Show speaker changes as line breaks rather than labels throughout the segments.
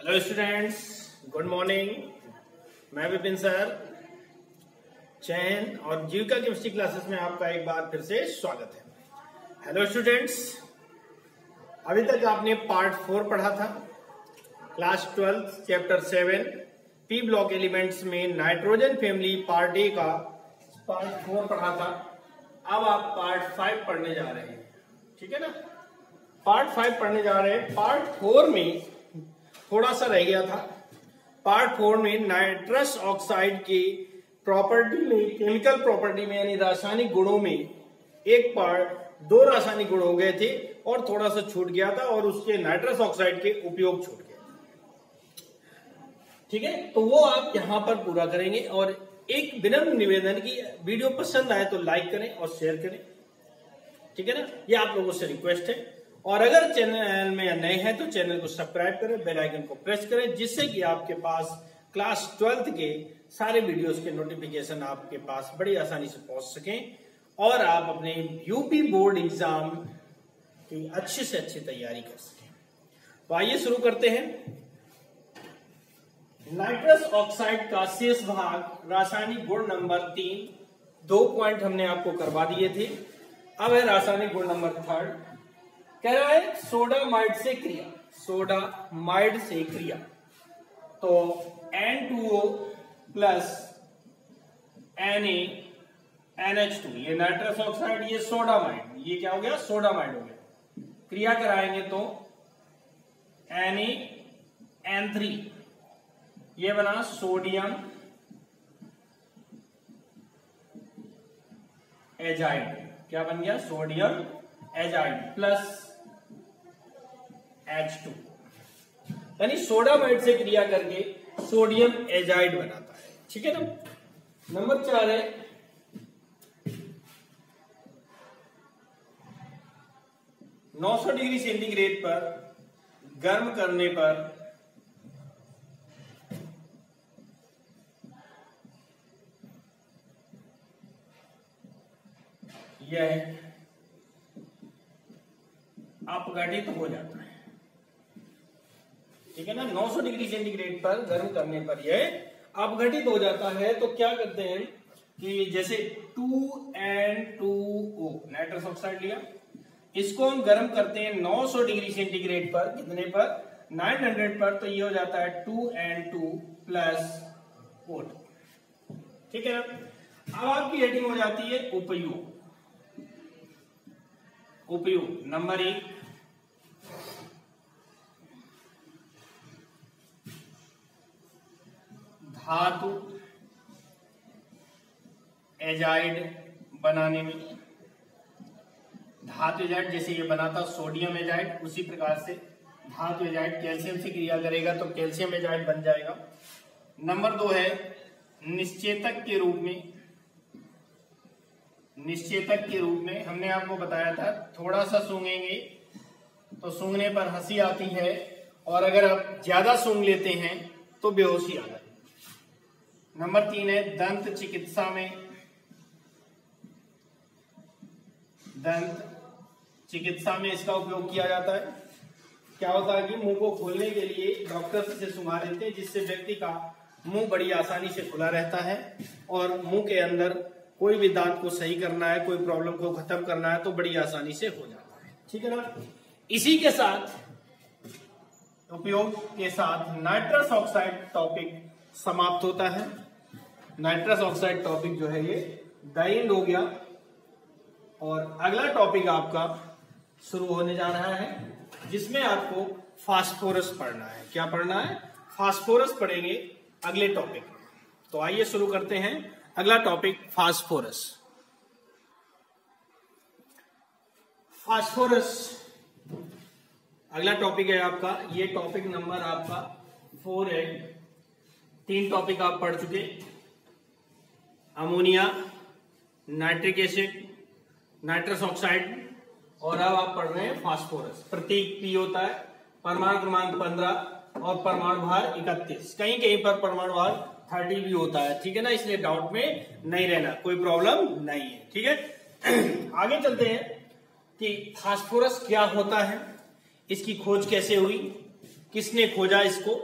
Hello students, good morning. मैं Vipin sir चैन और जीविका chemistry classes में आपका एक बार फिर से स्वागत है। हेलो स्टूडेंट्स, अभी तक आपने पार्ट 4 पढ़ा था, class 12 chapter 7 P block elements में नाइट्रोजन फैमिली पार्ट ए का पार्ट 4 पढ़ा था। अब आप पार्ट 5 पढ़ने जा रहे हैं, ठीक है ना। पार्ट 5 पढ़ने जा रहे हैं। पार्ट 4 में थोड़ा सा रह गया था। पार्ट 4 में नाइट्रस ऑक्साइड की प्रॉपर्टी में, केमिकल प्रॉपर्टी में यानी रासायनिक गुणों में एक पार्ट 2 रासायनिक गुण हो गए थे और थोड़ा सा छूट गया था और उसके नाइट्रस ऑक्साइड के उपयोग छूट गए, ठीक है। तो वो आप यहां पर पूरा करेंगे। और एक विनम्र निवेदन की वीडियो पसंद आए तो लाइक करें और शेयर करें, ठीक है ना। ये आप लोगों से रिक्वेस्ट है। और अगर चैनल में नए हैं तो चैनल को सब्सक्राइब करें, बेल आइकन को प्रेस करें, जिससे कि आपके पास क्लास 12 के सारे वीडियोस के नोटिफिकेशन आपके पास बड़ी आसानी से पहुंच सकें और आप अपने यूपी बोर्ड एग्जाम की अच्छी से अच्छी तैयारी कर सकें। तो आइए शुरू करते हैं। नाइट्रस ऑक्साइड का शेष भाग रासायनिक गुण नंबर 3, 2 पॉइंट हमने आपको करवा दिए थे। अब है रासायनिक गुण नंबर 3, कह रहा है सोडामाइड से क्रिया। सोडामाइड से क्रिया तो N2O प्लस NaNH2, ये नाइट्रस ऑक्साइड, ये सोडामाइड, ये क्या हो गया, सोडामाइड हो गया। क्रिया कराएंगे तो NaN3, ये बना सोडियम एजाइड। क्या बन गया, सोडियम एजाइड प्लस H2, यानी सोडामाइड से क्रिया करके सोडियम एजाइड बनाता है, ठीक है ना। नंबर 4 है (900 डिग्री सेंटीग्रेड पर गर्म करने पर यह अपघटित हो जाता है, ठीक है ना। 900 डिग्री सेंटीग्रेड पर गर्म करने पर यह अपघटित हो जाता है। तो क्या करते हैं कि जैसे 2N2O नाइट्रस ऑक्साइड लिया, इसको हम गर्म करते हैं 900 डिग्री सेंटीग्रेड पर, कितने पर, 900 पर। तो ये हो जाता है 2N2 प्लस O2, ठीक है ना। अब आपकी हेडिंग हो जाती है उपयोग। उपयोग नंबर 1, धातु एजाइड बनाने में। धातु एजाइड जैसे ये बना था सोडियम एजाइड, उसी प्रकार से धातु एजाइड कैल्शियम से क्रिया करेगा तो कैल्शियम एजाइड बन जाएगा। नंबर 2 है निश्चेतक के रूप में। निश्चेतक के रूप में हमने आपको बताया था, थोड़ा सा सूंघेंगे तो सूंघने पर हंसी आती है और अगर आप ज्यादा सूंघ लेते हैं तो बेहोशी आ जाती है। नंबर 3 है दंत चिकित्सा में। दंत चिकित्सा में इसका उपयोग किया जाता है। क्या होता है कि मुंह को खोलने के लिए डॉक्टर से सुंघा लेते हैं, जिससे व्यक्ति का मुंह बड़ी आसानी से खुला रहता है और मुंह के अंदर कोई भी दांत को सही करना है, कोई प्रॉब्लम को खत्म करना है तो बड़ी आसानी से हो जाता है, ठीक है ना। इसी के साथ उपयोग के साथ नाइट्रस ऑक्साइड टॉपिक समाप्त होता है। नाइट्रस ऑक्साइड टॉपिक जो है ये द एंड हो गया और अगला टॉपिक आपका शुरू होने जा रहा है, जिसमें आपको फास्फोरस पढ़ना है। क्या पढ़ना है, फास्फोरस पढ़ेंगे अगले टॉपिक में। तो आइए शुरू करते हैं अगला टॉपिक, फास्फोरस। फास्फोरस अगला टॉपिक है आपका। ये टॉपिक नंबर आपका 4 है। 3 टॉपिक आप पढ़ चुके, ammonia, nitric acid, nitrous oxide, और अब आप पढ़ रहे हैं फास्फोरस। प्रतीक P होता है, परमाणु क्रमांक 15 और परमाणु भार 31। कहीं कहीं पर परमाणु भार 30 भी होता है, ठीक है ना। इसलिए डाउट में नहीं रहना, कोई प्रॉब्लम नहीं है, ठीक है। आगे चलते हैं कि फास्फोरस क्या होता है, इसकी खोज कैसे हुई, किसने खोजा इसको,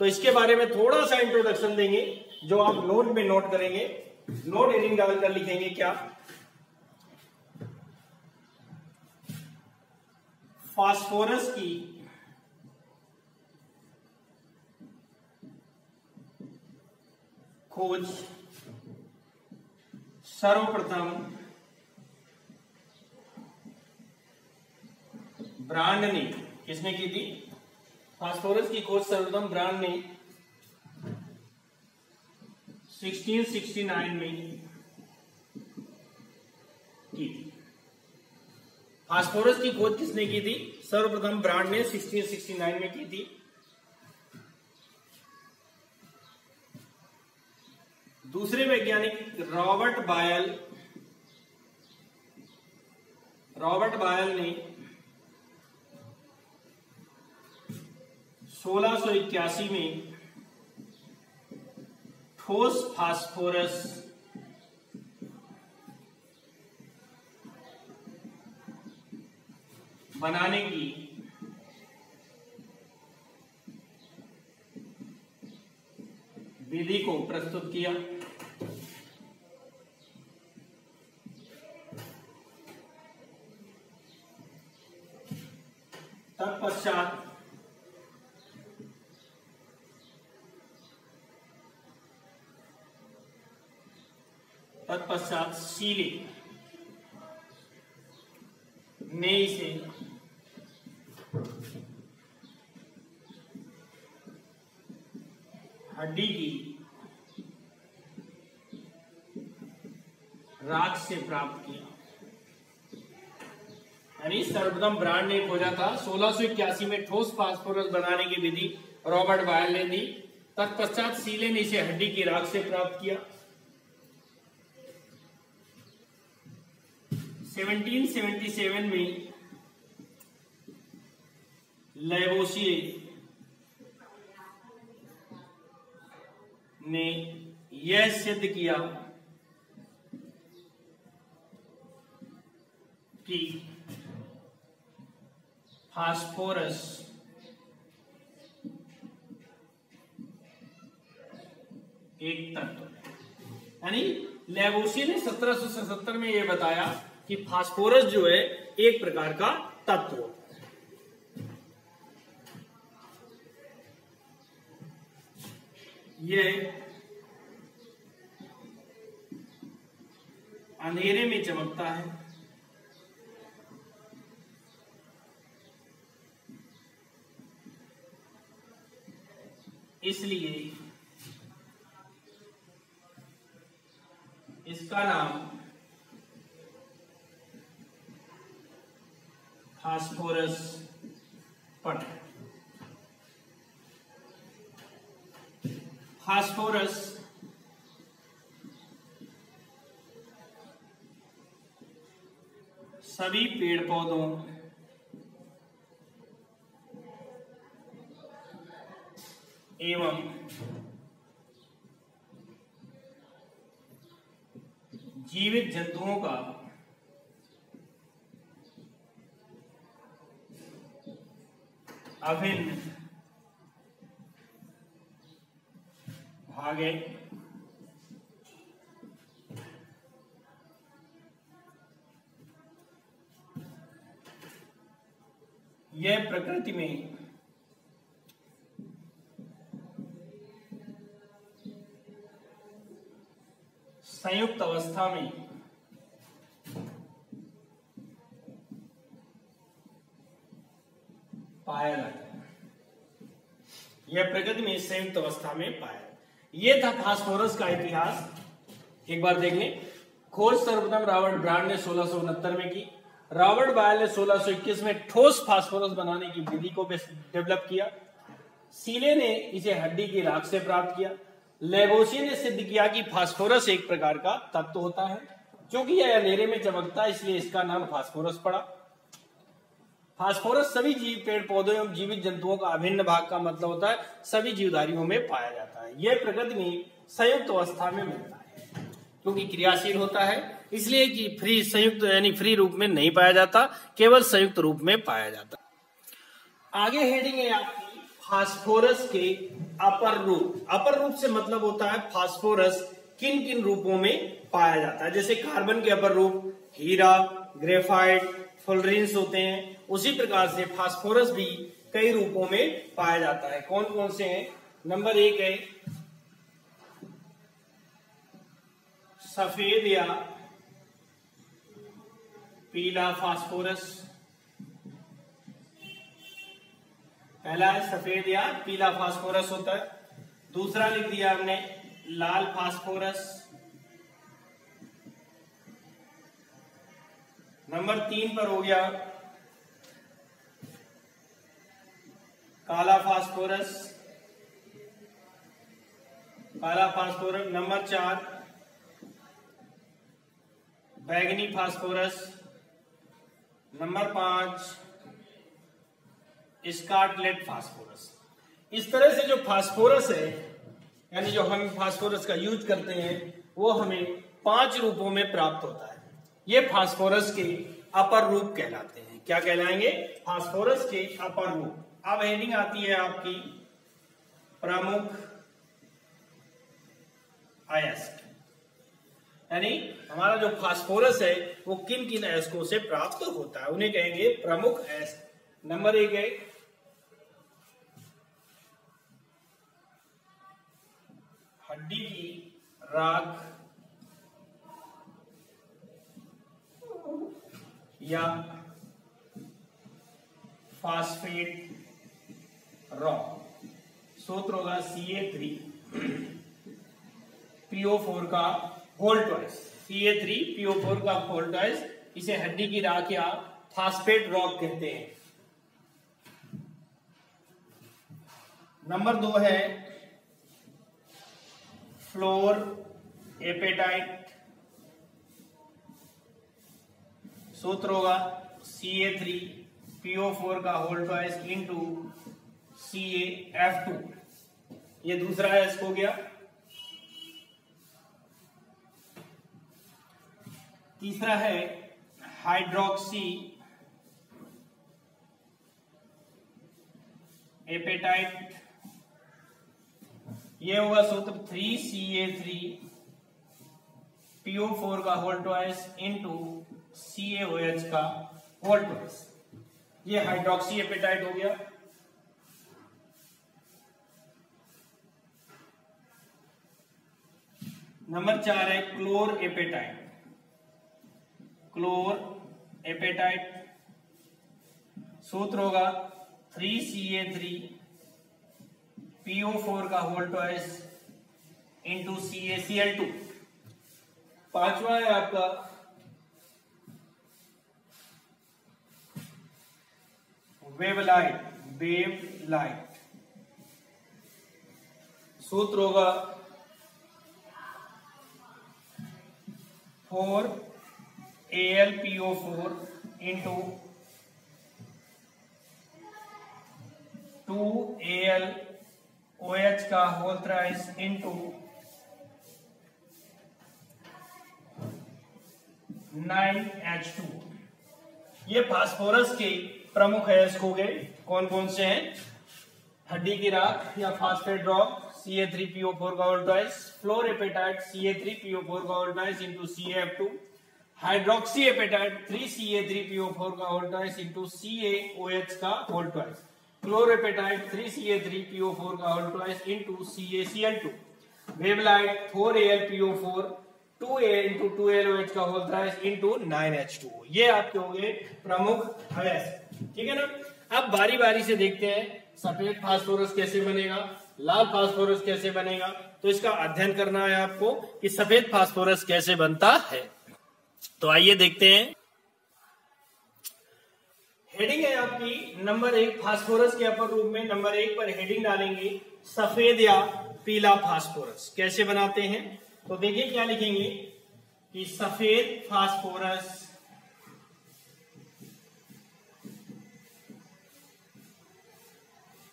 तो इसके बारे में थोड़ा सा इंट्रोडक्शन देंगे जो आप नोट में नोट करेंगे। नोट हेडिंग डालकर लिखेंगे क्या, फास्फोरस की खोज सर्वप्रथम ब्रांड ने, किसने की थी? फास्फोरस की खोज सर्वप्रथम ब्रांड ने 1669 में की थी। फास्फोरस की खोज किसने की थी? सर्वप्रथम ब्रांड ने 1669 में की थी। दूसरे वैज्ञानिक रॉबर्ट बायल ने 1681 में ठोस फास्फोरस बनाने की विधि को प्रस्तुत किया। तत्पश्चात सीले ने इसे हड्डी की राख से प्राप्त किया। यानी सर्वप्रथम ब्रांड ने खोजा था 1681 में ठोस फास्फोरस बनाने की विधि रॉबर्ट बायल ने दी। तत्पश्चात सीले ने इसे हड्डी की राख से प्राप्त किया। 1777 में लैवोसिए ने यह सिद्ध किया कि फास्फोरस एक तत्व, यानी लैवोसिए ने 1777 में यह बताया कि फास्फोरस जो है एक प्रकार का तत्व। यह अंधेरे में चमकता है, इसलिए इसका नाम फास्फोरस पट। फास्फोरस सभी पेड़ पौधों एवं जीवित जंतुओं का अभिन्न भाग है। यह प्रकृति में संयुक्त अवस्था में पाया जाता है। यह प्रकृति में संयुक्त अवस्था में पाया। यह था फास्फोरस का इतिहास। एक बार देख लें। खोज सर्वप्रथम रॉबर्ट ब्रांड ने 1669 में की। रॉबर्ट बायल ने 1621 में ठोस फास्फोरस बनाने की विधि को डेवलप किया। सीले ने इसे हड्डी की राख से प्राप्त किया। लैवोसिए ने सिद्ध किया कि फास्फोरस एक प्रकार का तत्व होता है, क्योंकि यह अंधेरे में चमकता है, इसलिए इसका नाम फास्फोरस पड़ा। फास्फोरस सभी जीव पेड़ पौधों एवं जीवित जंतुओं का अभिन्न भाग का मतलब होता है सभी जीवधारियों में पाया जाता है। यह प्रकृति में संयुक्त अवस्था में मिलता है, क्योंकि क्रियाशील होता है, इसलिए कि फ्री संयुक्त यानी फ्री रूप में नहीं पाया जाता, केवल संयुक्त रूप में पाया जाता। आगे हेडिंग है आपकी फास्फोरस के अपर रूप। अपर रूप से मतलब होता है फास्फोरस किन किन रूपों में पाया जाता है। जैसे कार्बन के अपर रूप हीरा, ग्रेफाइट, फुलरेंस होते हैं, उसी प्रकार से फास्फोरस भी कई रूपों में पाया जाता है। कौन कौन से हैं? नंबर 1 है सफेद या पीला फास्फोरस। पहला है सफेद या पीला फास्फोरस होता है। दूसरा लिख दिया हमने लाल फास्फोरस। नंबर 3 पर हो गया काला फास्फोरस। काला फास्फोरस। नंबर 4 बैंगनी फास्फोरस। Number 5 Scarlett phosphorus. इस तरह से जो फास्फोरस है, यानी जो हम फास्फोरस का यूज करते हैं, वो हमें 5 रूपों में प्राप्त होता है। ये फास्फोरस के अपर रूप कहलाते हैं। क्या कहलाएंगे? फास्फोरस के अपर रूप। अब हेडिंग आती है आपकी प्रमुख अयस्क, यानी हमारा जो फास्फोरस है वो किन किन अयस्कों से प्राप्त होता है, उन्हें कहेंगे प्रमुख अयस्क। नंबर 1 है हड्डी की राख या फास्फेट रॉक। सूत्र होगा CA3PO4 का होल ट्वाइस। CA3PO4 का होल ट्वाइस। इसे हड्डी की राख या फास्फेट रॉक कहते हैं। नंबर 2 है फ्लोर एपेटाइट। सूत्र होगा CA3PO4 का होल ट्वाइस इंटू CaF2। ये दूसरा अयस्क हो गया। तीसरा है हाइड्रोक्सी एपेटाइट। ये होगा सूत्र 3CA3PO4 का होल ट्वाइस इंटू CaOH का होल ट्वाइस। ये हाइड्रोक्सी एपेटाइट हो गया। नंबर 4 है क्लोर एपेटाइट। क्लोर एपेटाइट सूत्र होगा 3CA3PO4 का होल ट्वाइस इंटू CaCl2। पांचवा है आपका वेवलाइट। सूत्र होगा 4AlPO4 इंटू 2AlOH का होल ट्वाइस इंटू 9H2। ये फास्फोरस के प्रमुख अयस्क हो गए। कौन कौन से हैं? हड्डी की राख या फास्फेट रॉक CA3PO4 का whole twice, floor apatite CA3PO4 का whole twice into CaF2, hydroxy apatite 3CA3PO4 का होल ट्वाइस इंटू CaOH का whole twice, chlor apatite 3CA3PO4 का whole twice into CaCl2, wavellite 4AlPO4 2A into 2AlOH का whole twice into 9H2। ये आपके हो गए प्रमुख अयस्क। ठीक है ना। अब बारी बारी से देखते हैं सफेद फास्फोरस कैसे बनेगा, लाल फास्फोरस कैसे बनेगा। तो इसका अध्ययन करना है आपको कि सफेद फास्फोरस कैसे बनता है। तो आइए देखते हैं। हेडिंग है आपकी नंबर 1 फास्फोरस के अपर रूप में। नंबर 1 पर हेडिंग डालेंगे सफेद या पीला फास्फोरस कैसे बनाते हैं। तो देखिए क्या लिखेंगे कि सफेद फास्फोरस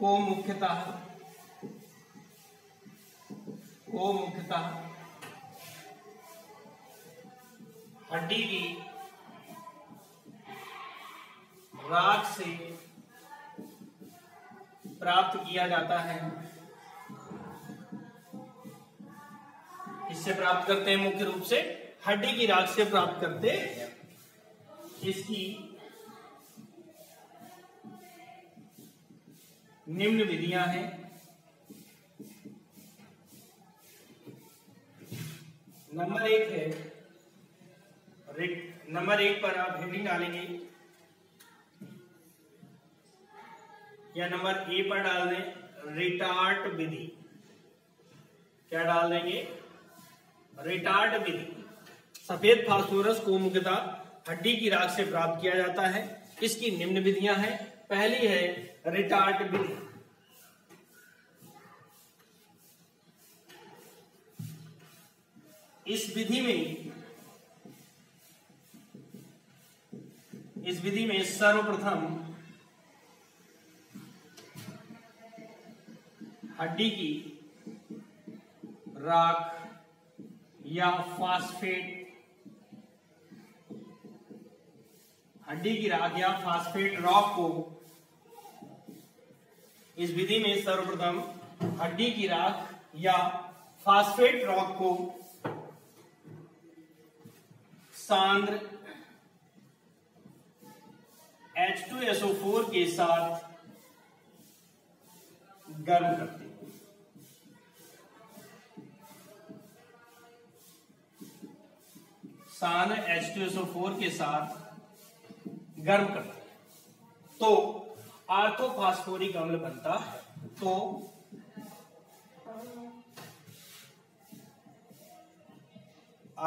को मुख्यतः हड्डी की राख से प्राप्त किया जाता है किससे प्राप्त करते हैं? मुख्य रूप से हड्डी की राख से प्राप्त करते हैं। इसकी निम्न विधियां हैं। नंबर 1 है, नंबर 1 पर आप हेडिंग डालेंगे या नंबर ए पर डाल दें रिटार्ट विधि। क्या डाल देंगे? रिटार्ट विधि। सफेद फास्फोरस को मुख्यतः हड्डी की राख से प्राप्त किया जाता है। इसकी निम्न विधियां हैं। पहली है रिटार्ट विधि। इस विधि में सर्वप्रथम हड्डी की राख या फास्फेट रॉक को, इस विधि में सर्वप्रथम हड्डी की राख या फास्फेट रॉक को सांद्र H2SO4 के साथ गर्म करते हैं। सांद्र H2SO4 के साथ गर्म करते हैं तो आर्थोफास्फोरिक अम्ल बनता है। तो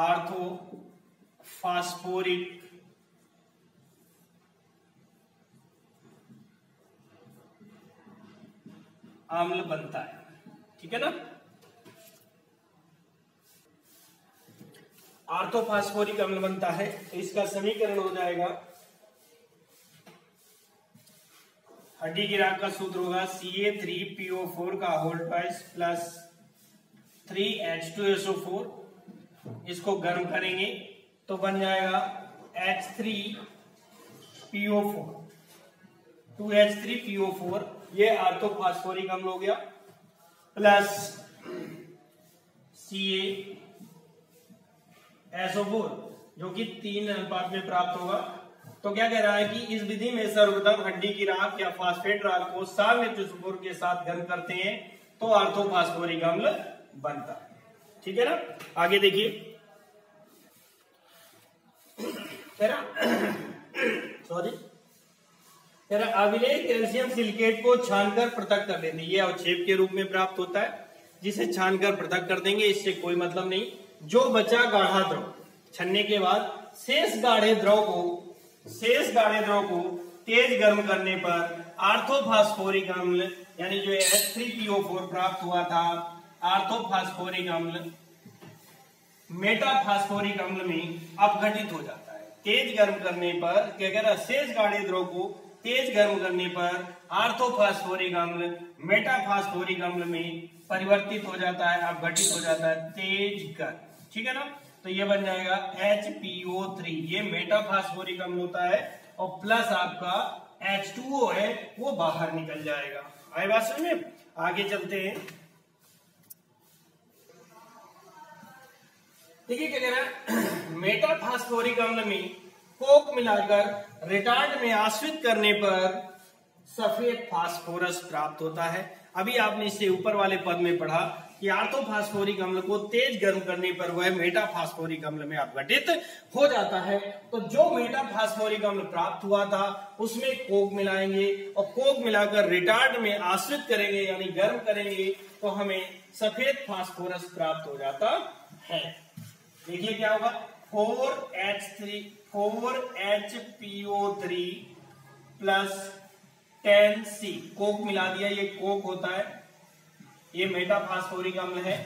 आर्थोफास्फोरिक अम्ल बनता है। ठीक है ना? आर्थोफास्फोरिक अम्ल बनता है तो इसका समीकरण हो जाएगा, हड्डी की राख का सूत्र होगा Ca3PO4 का होल ट्वाइस प्लस 3H2SO4। इसको गर्म करेंगे तो बन जाएगा H3PO4, 2H3PO4। ये आर्थोफास्फोरिक अम्ल हो गया प्लस CaSO4 जो कि 3 अनुपात में प्राप्त होगा। तो क्या कह रहा है कि इस विधि में सर्वप्रथम हड्डी की राख या फास्फेट राख को सांद्र H2SO4 के साथ गर्म करते हैं तो आर्थोफास्फोरिक अम्ल बनता है। ठीक है ना? आगे देखिए, अविलेय कैल्शियम सिलिकेट को छानकर पृथक कर देते हैं। ये अवक्षेप के रूप में प्राप्त होता है, जिसे छानकर पृथक कर देंगे। इससे कोई मतलब नहीं। जो बचा गाढ़ा द्रव छन्ने के बाद शेष गाढ़े द्रव को तेज गर्म करने पर आर्थोफास्फोरिक अम्ल यानी जो H3PO4 प्राप्त हुआ था, आर्थोफास्फोरिक अम्ल मेटाफास्फोरिक अम्ल में अपघटित हो जाता है। तेज गर्म करने पर क्या कह रहा है? शेष गाढ़े द्रव को तेज गर्म करने पर आर्थोफास्फोरिक अम्ल मेटाफास्फोरिक अम्ल में परिवर्तित हो जाता है, अपघटित हो जाता है, तेज गर्म। ठीक है ना? तो ये बन जाएगा HPO3। ये मेटाफास्फोरिक अम्ल होता है और प्लस आपका H2O है वो बाहर निकल जाएगा। आए बात समझ में? आगे चलते हैं। देखिए क्या कह रहा है, मेटाफास्फोरिक अम्ल में कोक मिलाकर रिटार्ड में आश्रित करने पर सफेद फास्फोरस प्राप्त होता है। अभी आपने इससे ऊपर वाले पद में पढ़ा कि आर्थोफास्फोरिक अम्ल को तेज गर्म करने पर वह मेटाफास्फोरिक अम्ल में अपघटित हो जाता है। तो जो मेटाफास्फोरिक अम्ल प्राप्त हुआ था उसमें कोक मिलाएंगे और कोक मिलाकर रिटार्ड में आश्रित करेंगे यानी गर्म करेंगे तो हमें सफेद फास्फोरस प्राप्त हो जाता है। देखिए क्या होगा, 4HPO3 प्लस 10C, कोक मिला दिया, ये कोक होता है, ये मेटाफास्फोरिक अम्ल है।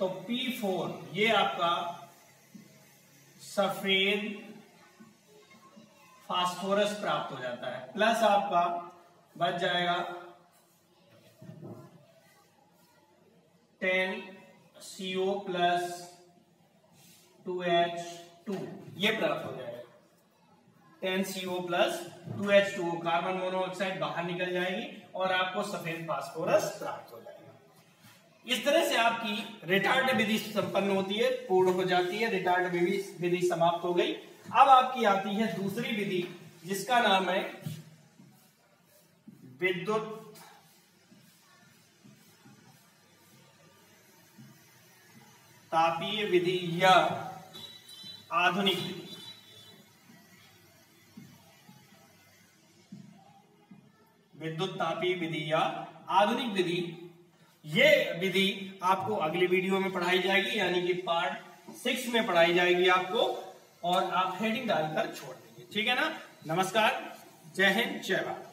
तो P4 ये आपका सफेद फास्फोरस प्राप्त हो जाता है, प्लस आपका बच जाएगा 10CO प्लस 2H2, ये प्राप्त हो जाएगा। 10CO plus 2H2O, carbon monoxide बाहर निकल जाएगी और आपको सफेद फास्फोरस प्राप्त हो जाएगा। इस तरह से आपकी रिटार्ड विधि संपन्न होती है, पूर्ण हो जाती है। रिटार्ड विधि समाप्त हो गई। अब आपकी आती है दूसरी विधि, जिसका नाम है विद्युत तापीय विधि या आधुनिक विधि। विद्युत तापीय विधि या आधुनिक विधि, ये विधि आपको अगले वीडियो में पढ़ाई जाएगी, यानी कि पार्ट 6 में पढ़ाई जाएगी आपको, और आप हेडिंग डालकर छोड़ देंगे। ठीक है ना। नमस्कार, जय हिंद, जय भारत।